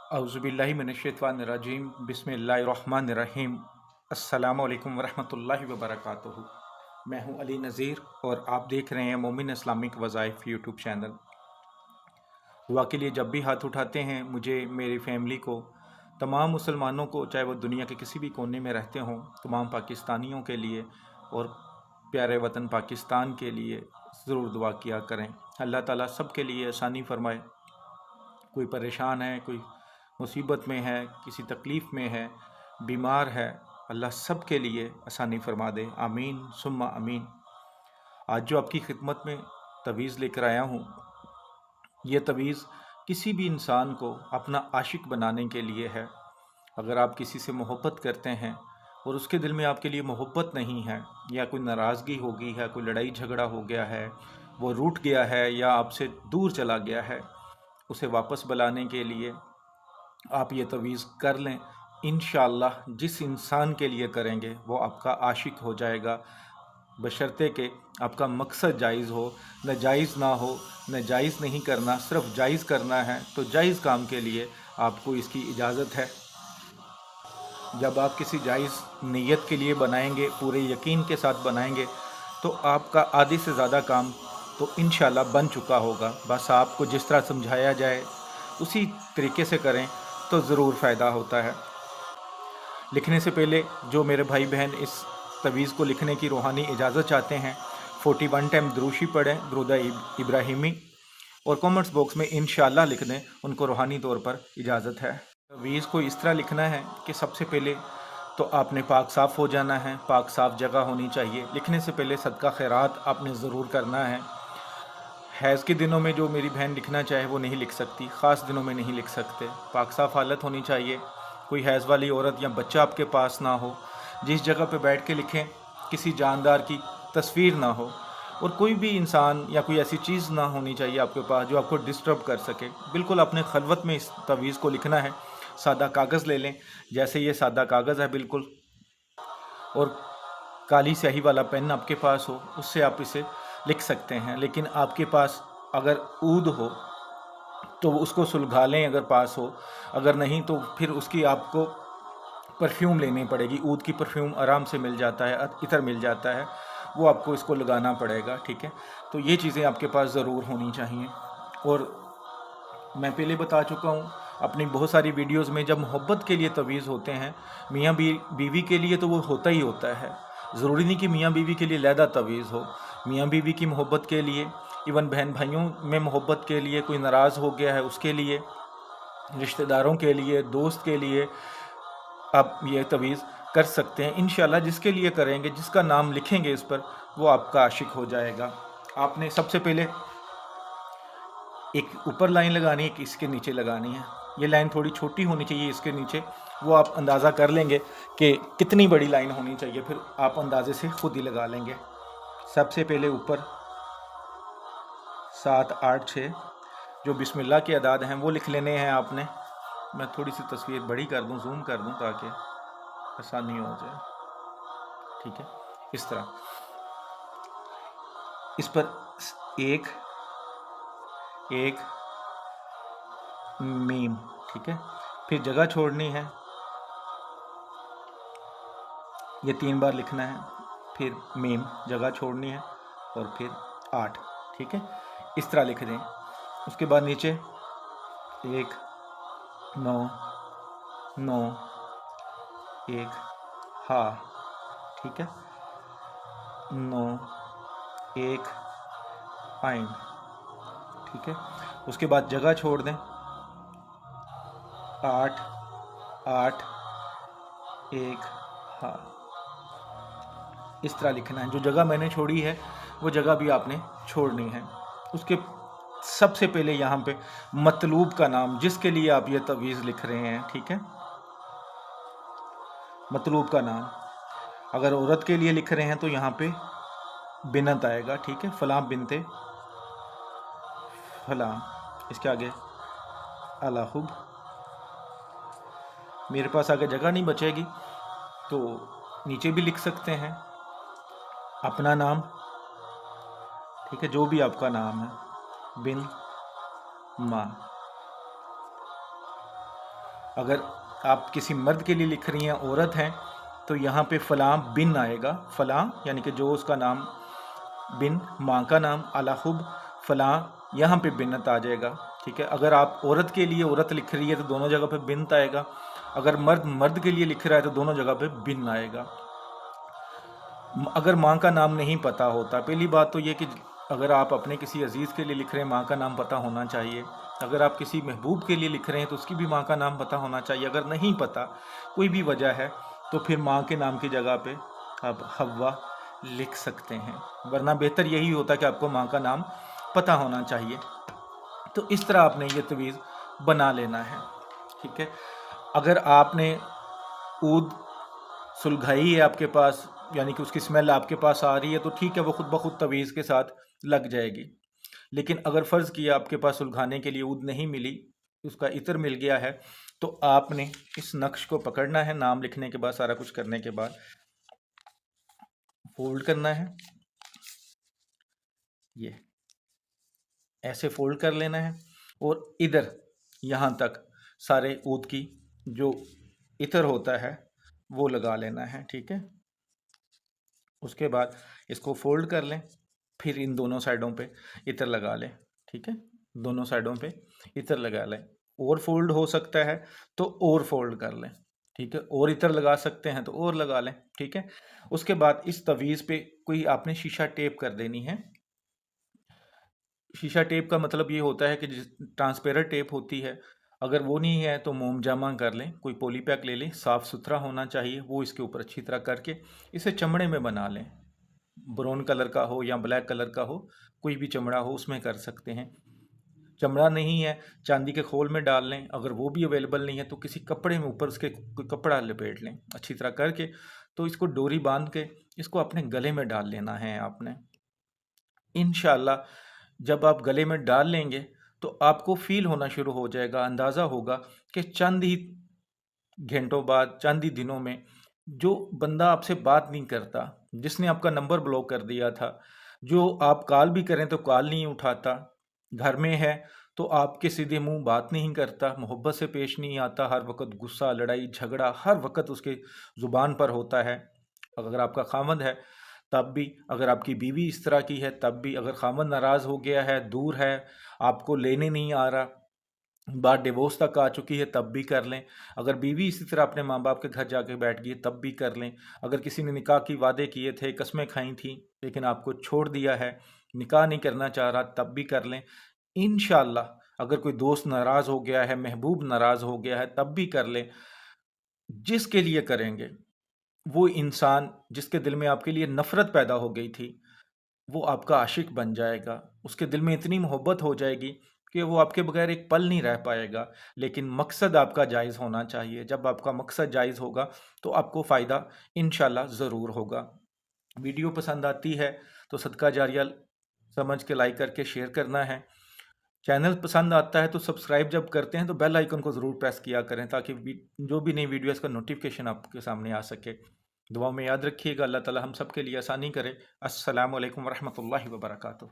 औज़ुबिल्लाहि मिनश्शैतानिर्रजीम बिस्मिल्लाहिर्रहमानिर्रहीम। अस्सलामु अलैकुम वरहमतुल्लाहि वबरकातुहू। मैं हूं अली नज़ीर और आप देख रहे हैं मोमिन इस्लामिक वज़ाइफ यूट्यूब चैनल। दुआ के लिए जब भी हाथ उठाते हैं, मुझे, मेरी फैमिली को, तमाम मुसलमानों को, चाहे वो दुनिया के किसी भी कोने में रहते हों, तमाम पाकिस्तानियों के लिए और प्यारे वतन पाकिस्तान के लिए ज़रूर दुआ किया करें। अल्लाह ताला सब के लिए आसानी फ़रमाए। कोई परेशान है, कोई मुसीबत में है, किसी तकलीफ़ में है, बीमार है, अल्लाह सब के लिए आसानी फ़रमा दे। आमीन सुम्मा आमीन। आज जो आपकी खिदमत में तवीज़ लेकर आया हूँ, ये तवीज़ किसी भी इंसान को अपना आशिक बनाने के लिए है। अगर आप किसी से मोहब्बत करते हैं और उसके दिल में आपके लिए मोहब्बत नहीं है, या कोई नाराज़गी हो गई है, कोई लड़ाई झगड़ा हो गया है, वो रूठ गया है या आपसे दूर चला गया है, उसे वापस बुलाने के लिए आप ये तवीज़ कर लें। इंशाअल्लाह जिस इंसान के लिए करेंगे वो आपका आशिक हो जाएगा, बशर्ते कि आपका मकसद जायज़ हो। न जायज़ ना हो, न जायज़ नहीं करना, सिर्फ जायज़ करना है तो जायज़ काम के लिए आपको इसकी इजाज़त है। जब आप किसी जायज़ नीयत के लिए बनाएंगे, पूरे यकीन के साथ बनाएंगे, तो आपका आधे से ज़्यादा काम तो इंशाअल्लाह बन चुका होगा। बस आपको जिस तरह समझाया जाए उसी तरीके से करें तो ज़रूर फ़ायदा होता है। लिखने से पहले जो मेरे भाई बहन इस तवीज़ को लिखने की रूहानी इजाज़त चाहते हैं, 41 टाइम दुरूशी पढ़ें, दुरूद इब्राहिमी, और कमेंट्स बॉक्स में इंशाअल्लाह लिख दें, उनको रूहानी तौर पर इजाज़त है। तवीज़ को इस तरह लिखना है कि सबसे पहले तो आपने पाक साफ़ हो जाना है, पाक साफ़ जगह होनी चाहिए। लिखने से पहले सदका खैरात आपने ज़रूर करना है। हैज़ के दिनों में जो मेरी बहन लिखना चाहे वो नहीं लिख सकती, ख़ास दिनों में नहीं लिख सकते। पाक साफ़ हालत होनी चाहिए, कोई हैज़ वाली औरत या बच्चा आपके पास ना हो। जिस जगह पे बैठ के लिखें किसी जानदार की तस्वीर ना हो, और कोई भी इंसान या कोई ऐसी चीज़ ना होनी चाहिए आपके पास जो आपको डिस्टर्ब कर सके। बिल्कुल अपने खलवत में इस तवीज़ को लिखना है। सादा कागज़ ले लें, जैसे ये सादा कागज़ है बिल्कुल, और काली स्याही वाला पेन आपके पास हो, उससे आप इसे लिख सकते हैं। लेकिन आपके पास अगर ऊद हो तो उसको सुलगा लें अगर पास हो, अगर नहीं तो फिर उसकी आपको परफ्यूम लेनी पड़ेगी। ऊद की परफ्यूम आराम से मिल जाता है, इतर मिल जाता है, वो आपको इसको लगाना पड़ेगा, ठीक है। तो ये चीज़ें आपके पास ज़रूर होनी चाहिए। और मैं पहले बता चुका हूँ अपनी बहुत सारी वीडियोस में, जब मोहब्बत के लिए तवीज़ होते हैं मियाँ बीवी के लिए, तो वो होता ही होता है। ज़रूरी नहीं कि मियाँ बीवी के लिए लहदा तवीज़ हो। मियाँ बीवी की मोहब्बत के लिए, इवन बहन भाइयों में मोहब्बत के लिए, कोई नाराज़ हो गया है उसके लिए, रिश्तेदारों के लिए, दोस्त के लिए आप ये तवीज़ कर सकते हैं। इंशाल्लाह जिसके लिए करेंगे, जिसका नाम लिखेंगे इस पर, वो आपका आशिक हो जाएगा। आपने सबसे पहले एक ऊपर लाइन लगानी है, एक इसके नीचे लगानी है। ये लाइन थोड़ी छोटी होनी चाहिए इसके नीचे, वो आप अंदाज़ा कर लेंगे कि कितनी बड़ी लाइन होनी चाहिए, फिर आप अंदाजे से खुद ही लगा लेंगे। सबसे पहले ऊपर 7, 8, 6 जो बिस्मिल्लाह के अदाद हैं वो लिख लेने हैं आपने। मैं थोड़ी सी तस्वीर बड़ी कर दूं, जूम कर दूं, ताकि आसानी हो जाए, ठीक है। इस तरह इस पर एक एक मीम, ठीक है। फिर जगह छोड़नी है, ये 3 बार लिखना है, फिर मीम, जगह छोड़नी है, और फिर 8, ठीक है। इस तरह लिख दें। उसके बाद नीचे 1 9 9 1 हा, ठीक है, 9 1 आइन, ठीक है। उसके बाद जगह छोड़ दें, 8 8 1 हा। इस तरह लिखना है। जो जगह मैंने छोड़ी है वो जगह भी आपने छोड़नी है। उसके सबसे पहले यहाँ पे मतलूब का नाम, जिसके लिए आप ये तवीज़ लिख रहे हैं, ठीक है, मतलूब का नाम। अगर औरत के लिए लिख रहे हैं तो यहाँ पे बिनत आएगा, ठीक है, फलां बिनते फलां। इसके आगे अलाहुब। मेरे पास आगे जगह नहीं बचेगी तो नीचे भी लिख सकते हैं अपना नाम, ठीक है, जो भी आपका नाम है, बिन माँ। اگر آپ کسی مرد کے لیے لکھ رہی ہیں، عورت ہیں، تو یہاں پہ فلاں بن آئے گا، فلاں یعنی کہ جو اس کا نام بن، ماں کا نام الہب فلاں، یہاں پہ بنت آ جائے گا، ٹھیک ہے۔ اگر آپ عورت کے لیے عورت لکھ رہی ہے تو دونوں جگہ پہ بنت آئے گا، اگر مرد مرد کے لیے لکھ رہا ہے تو دونوں جگہ پہ بن آئے گا۔ اگر ماں کا نام نہیں پتہ ہوتا، پہلی بات تو یہ کہ اگر آپ اپنے کسی عزیز کے لیے لکھ رہے ہیں، ماں کا نام پتہ ہونا چاہیے۔ اگر آپ کسی محبوب کے لیے لکھ رہے ہیں تو اس کی بھی ماں کا نام پتہ ہونا چاہیے۔ اگر نہیں پتہ، کوئی بھی وجہ ہے، تو پھر ماں کے نام کی جگہ پہ آپ حوا لکھ سکتے ہیں، ورنہ بہتر یہی ہوتا کہ آپ کو ماں کا نام پتہ ہونا چاہیے۔ تو اس طرح آپ نے یہ تعویذ بنا لینا ہے، ٹھیک ہے۔ اگر آپ نے عود سلگھائی ہے آپ کے پاس، یعنی کہ اس کی اسمیل آپ کے پاس آ رہی ہے، تو ٹھیک ہے، وہ خود بخود تعویذ کے ساتھ لگ جائے گی۔ لیکن اگر فرض کیا آپ کے پاس سلگھانے کے لیے عود نہیں ملی، اس کا عطر مل گیا ہے، تو آپ نے اس نقش کو پکڑنا ہے، نام لکھنے کے بعد، سارا کچھ کرنے کے بعد فولڈ کرنا ہے، یہ ایسے فولڈ کر لینا ہے، اور ادھر یہاں تک سارے عود کی جو عطر ہوتا ہے وہ لگا لینا ہے، ٹھیک ہے۔ اس کے بعد اس کو فولڈ کر لیں، پھر ان دونوں سائڈوں پہ عطر لگا لیں، ٹھیک ہے، دونوں سائڈوں پہ عطر لگا لیں۔ اور فولڈ ہو سکتا ہے تو اور فولڈ کر لیں، ٹھیک ہے، اور عطر لگا سکتے ہیں تو اور لگا لیں، ٹھیک ہے۔ اس کے بعد اس تعویذ پہ کوئی آپ نے شیشہ ٹیپ کر دینی ہے۔ شیشہ ٹیپ کا مطلب یہ ہوتا ہے کہ ٹرانسپیرنٹ ٹیپ ہوتی ہے، اگر وہ نہیں ہے تو موم جامہ کر لیں، کوئی پولی پیک لے لیں، صاف ستھرا ہونا چاہیے، وہ اس کے اوپر اچھی طرح کر کے اسے چمڑے میں بنا لیں، برون کلر کا ہو یا بلیک کلر کا ہو، کوئی بھی چمڑا ہو اس میں کر سکتے ہیں۔ چمڑا نہیں ہے، چاندی کے خول میں ڈال لیں، اگر وہ بھی اویلیبل نہیں ہے تو کسی کپڑے میں اوپر اس کے کوئی کپڑا لپیٹ لیں اچھی طرح کر کے، تو اس کو ڈوری باندھ کے اس کو اپنے گلے میں ڈال لینا ہے آپ نے۔ انشاءاللہ جب آپ گلے میں ڈال لیں گے تو آپ کو فیل ہونا شروع ہو جائے گا، اندازہ ہوگا کہ چند ہی گھنٹوں بعد، چند ہی دنوں میں، جو بندہ آپ سے بات نہیں کرتا، جس نے آپ کا نمبر بلاک کر دیا تھا، جو آپ کال بھی کریں تو کال نہیں اٹھاتا، گھر میں ہے تو آپ کے سیدھے منہ بات نہیں کرتا، محبت سے پیش نہیں آتا، ہر وقت غصہ، لڑائی جھگڑا ہر وقت اس کے زبان پر ہوتا ہے، اگر آپ کا خامند ہے تب بھی، اگر آپ کی بیوی اس طرح کی ہے تب بھی، اگر خامند ناراض ہو گیا ہے، دور ہے، آپ کو لینے نہیں آ رہا، بات ڈیورس تک آ چکی ہے تب بھی کر لیں، اگر بیوی اسی طرح اپنے ماں باپ کے گھر جا کے بیٹھ گئی ہے تب بھی کر لیں، اگر کسی نے نکاح کی وعدے کیے تھے، قسمیں کھائیں تھیں لیکن آپ کو چھوڑ دیا ہے، نکاح نہیں کرنا چاہ رہا تب بھی کر لیں۔ انشاءاللہ اگر کوئی دوست ناراض ہو گیا ہے، محبوب ناراض ہو گیا ہے تب بھی کر لیں۔ جس کے لیے کریں گے، وہ انسان جس کے دل میں آپ کے لیے نفرت پیدا ہو گئی تھی، وہ آپ کا عاشق بن جائے گا، اس کے دل میں اتنی محبت ہو جائے گی کہ وہ آپ کے بغیر ایک پل نہیں رہ پائے گا۔ لیکن مقصد آپ کا جائز ہونا چاہیے، جب آپ کا مقصد جائز ہوگا تو آپ کو فائدہ انشاءاللہ ضرور ہوگا۔ ویڈیو پسند آتی ہے تو صدقہ جاریہ سمجھ کے لائک کر کے شیئر کرنا ہے۔ چینل پسند آتا ہے تو سبسکرائب جب کرتے ہیں تو بیل آئیکن کو ضرور پریس کیا کریں، تاکہ جو بھی نئی ویڈیوز کا نوٹیفیکیشن آپ کے سامنے آ سکے۔ دعا میں یاد رکھیے گا، اللہ تعالی ہم سب کے لیے آسانی کرے۔ السلام علیکم ورحمۃ اللہ وبرکاتہ۔